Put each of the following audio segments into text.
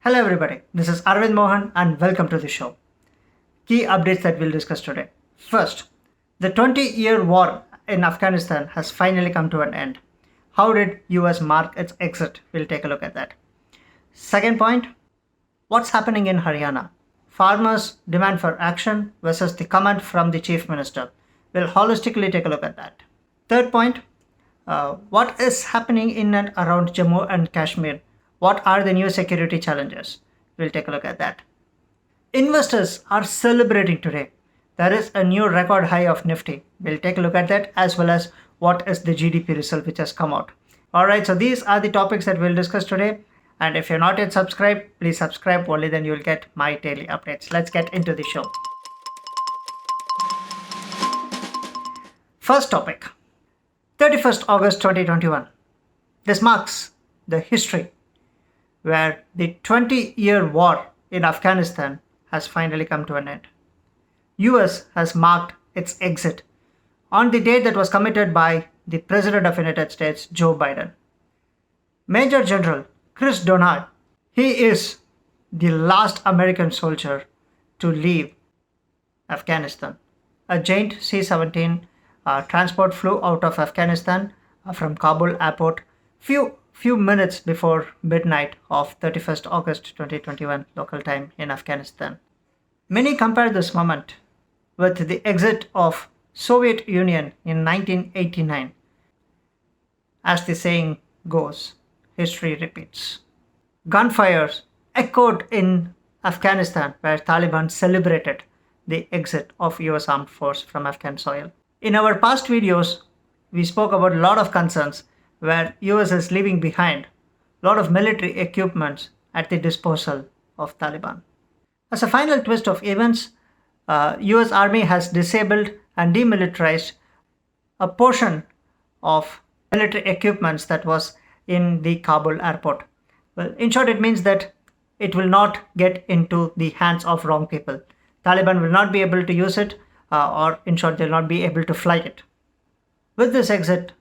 Hello everybody, this is Aravind Mohan and welcome to the show. Key updates that we'll discuss today. First, the 20-year war in Afghanistan has finally come to an end. How did US mark its exit? We'll take a look at that. Second point, what's happening in Haryana? Farmers' demand for action versus the command from the Chief Minister. We'll holistically take a look at that. Third point, what is happening in and around Jammu and Kashmir? What are the new security challenges? We'll take a look at that. Investors are celebrating today. There is a new record high of Nifty. We'll take a look at that as well as what is the GDP result which has come out. Alright, so these are the topics that we'll discuss today. And if you're not yet subscribed, please subscribe. Only then you'll get my daily updates. Let's get into the show. First topic, 31st August 2021. This marks the history where the 20-year war in Afghanistan has finally come to an end. US has marked its exit on the date that was committed by the President of the United States, Joe Biden. Major General Chris Donald, he is the last American soldier to leave Afghanistan. A giant C-17 transport flew out of Afghanistan from Kabul airport few minutes before midnight of 31st August 2021 local time in Afghanistan. Many compare this moment with the exit of Soviet Union in 1989. As the saying goes, history repeats. Gunfires echoed in Afghanistan where Taliban celebrated the exit of US armed force from Afghan soil. In our past videos, we spoke about a lot of concerns where US is leaving behind a lot of military equipment at the disposal of Taliban. As a final twist of events, US Army has disabled and demilitarized a portion of military equipment that was in the Kabul airport. Well, in short, it means that it will not get into the hands of wrong people. Taliban will not be able to use it, or in short, they'll not be able to fly it. With this exit,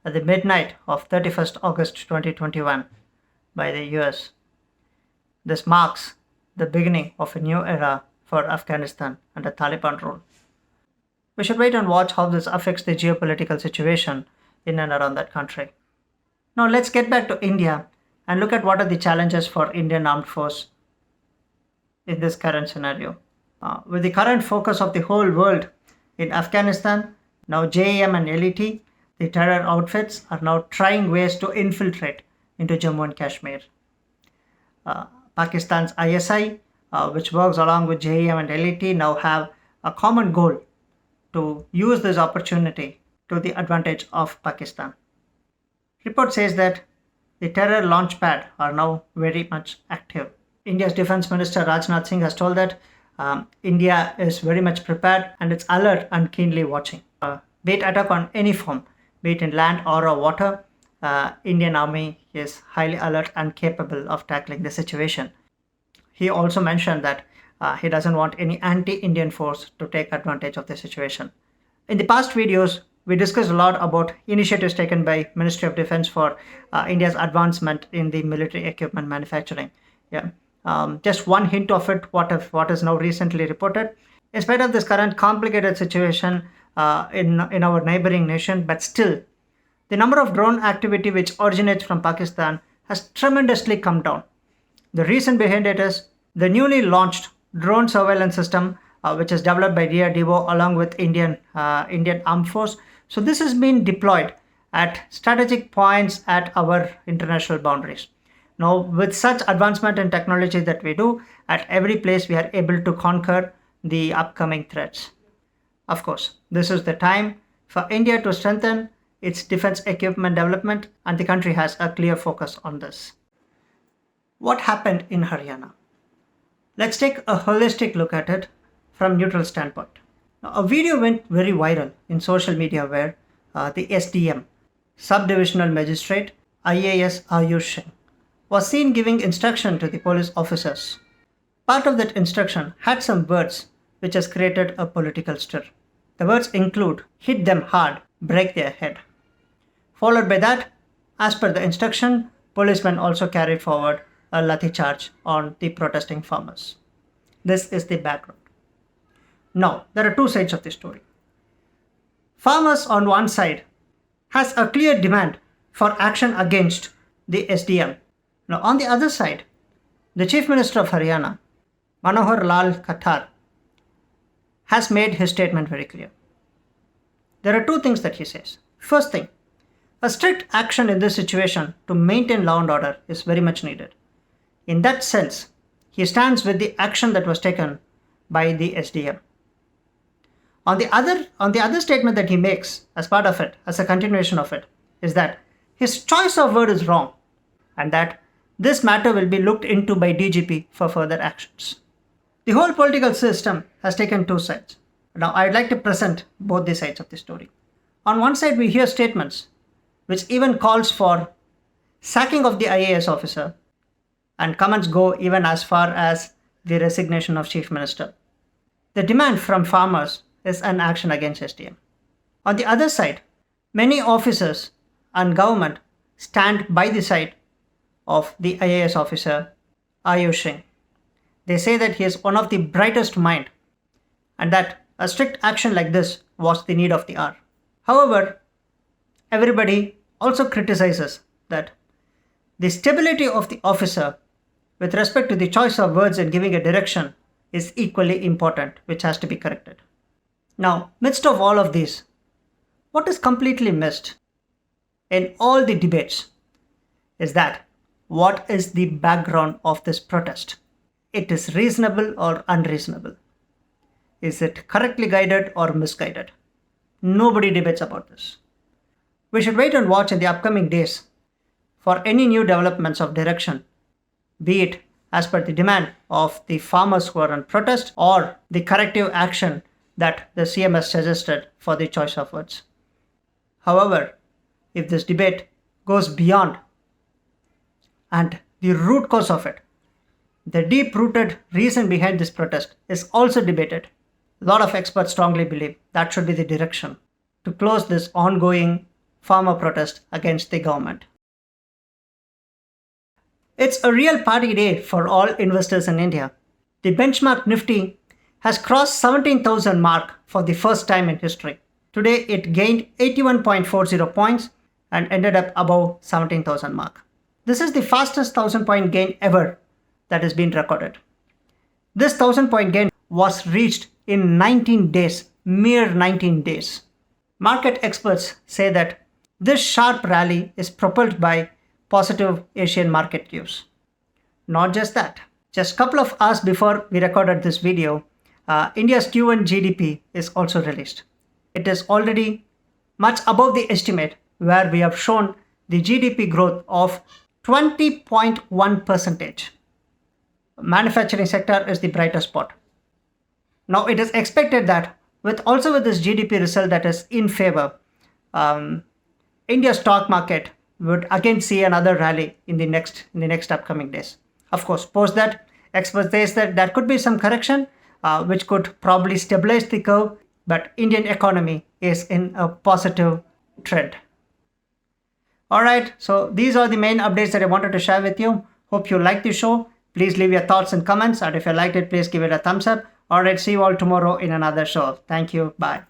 at the midnight of 31st August 2021 by the US, this marks the beginning of a new era for Afghanistan under Taliban rule. We should wait and watch how this affects the geopolitical situation in and around that country. Now let's get back to India and look at what are the challenges for Indian armed force in this current scenario. With the current focus of the whole world in Afghanistan, now JAM and LET, the terror outfits are now trying ways to infiltrate into Jammu and Kashmir. Pakistan's ISI, which works along with JAM and LET, now have a common goal to use this opportunity to the advantage of Pakistan. Report says that the terror launchpad are now very much active. India's Defense Minister Rajnath Singh has told that India is very much prepared and it's alert and keenly watching. Be it attack on any form, be it in land or water, Indian Army is highly alert and capable of tackling the situation. He also mentioned that he doesn't want any anti-Indian force to take advantage of the situation. In the past videos, we discussed a lot about initiatives taken by Ministry of Defense for India's advancement in the military equipment manufacturing. Just one hint of it, what is now recently reported. In spite of this current complicated situation in our neighboring nation, but still, the number of drone activity which originates from Pakistan has tremendously come down. The reason behind it is the newly launched drone surveillance system, which is developed by DRDO along with Indian Armed Force. So this has been deployed at strategic points at our international boundaries. Now, with such advancement in technology that we do, at every place we are able to conquer the upcoming threats. Of course, this is the time for India to strengthen its defense equipment development, and the country has a clear focus on this. What happened in Haryana? Let's take a holistic look at it from neutral standpoint. Now, a video went very viral in social media where the SDM, Subdivisional Magistrate IAS Ayush Singh, was seen giving instruction to the police officers. Part of that instruction had some words which has created a political stir. The words include hit them hard, break their head. Followed by that, as per the instruction, policemen also carried forward a lathi charge on the protesting farmers. This is the background. Now, there are two sides of the story. Farmers on one side has a clear demand for action against the SDM. Now, on the other side, the Chief Minister of Hariyana, Manohar Lal Khattar, has made his statement very clear. There are two things that he says. First thing, a strict action in this situation to maintain law and order is very much needed. In that sense, he stands with the action that was taken by the SDM. On the other statement that he makes as part of it, as a continuation of it, is that his choice of word is wrong and that this matter will be looked into by DGP for further actions. The whole political system has taken two sides. Now, I'd like to present both the sides of the story. On one side, we hear statements which even calls for sacking of the IAS officer, and comments go even as far as the resignation of Chief Minister. The demand from farmers is an action against SDM. On the other side, many officers and government stand by the side of the IAS officer, Ayush Singh. They say that he is one of the brightest minds and that a strict action like this was the need of the hour. However, everybody also criticizes that the stability of the officer with respect to the choice of words and giving a direction is equally important, which has to be corrected. Now, midst of all of these, what is completely missed in all the debates is that what is the background of this protest? It is reasonable or unreasonable? Is it correctly guided or misguided? Nobody debates about this. We should wait and watch in the upcoming days for any new developments of direction, be it as per the demand of the farmers who are on protest or the corrective action that the CM has suggested for the choice of words. However, if this debate goes beyond and the root cause of it, the deep-rooted reason behind this protest is also debated, a lot of experts strongly believe that should be the direction to close this ongoing farmer protest against the government. It's a real party day for all investors in India. The benchmark Nifty has crossed 17,000 mark for the first time in history. Today it gained 81.40 points and ended up above 17,000 mark. This is the fastest 1,000-point gain ever that has been recorded. This 1,000-point gain was reached in 19 days, mere 19 days. Market experts say that this sharp rally is propelled by positive Asian market cues. Not just that, just a couple of hours before we recorded this video, India's Q1 GDP is also released. It is already much above the estimate where we have shown the GDP growth of 20.1%. Manufacturing sector is the brightest spot. Now it is expected that with this GDP result that is in favor, India's stock market would again see another rally in the next upcoming days. Of course, post that, experts say that there could be some correction, which could probably stabilize the curve, but Indian economy is in a positive trend. Alright, so these are the main updates that I wanted to share with you. Hope you liked the show. Please leave your thoughts and comments, and if you liked it, please give it a thumbs up. Alright, see you all tomorrow in another show. Thank you. Bye.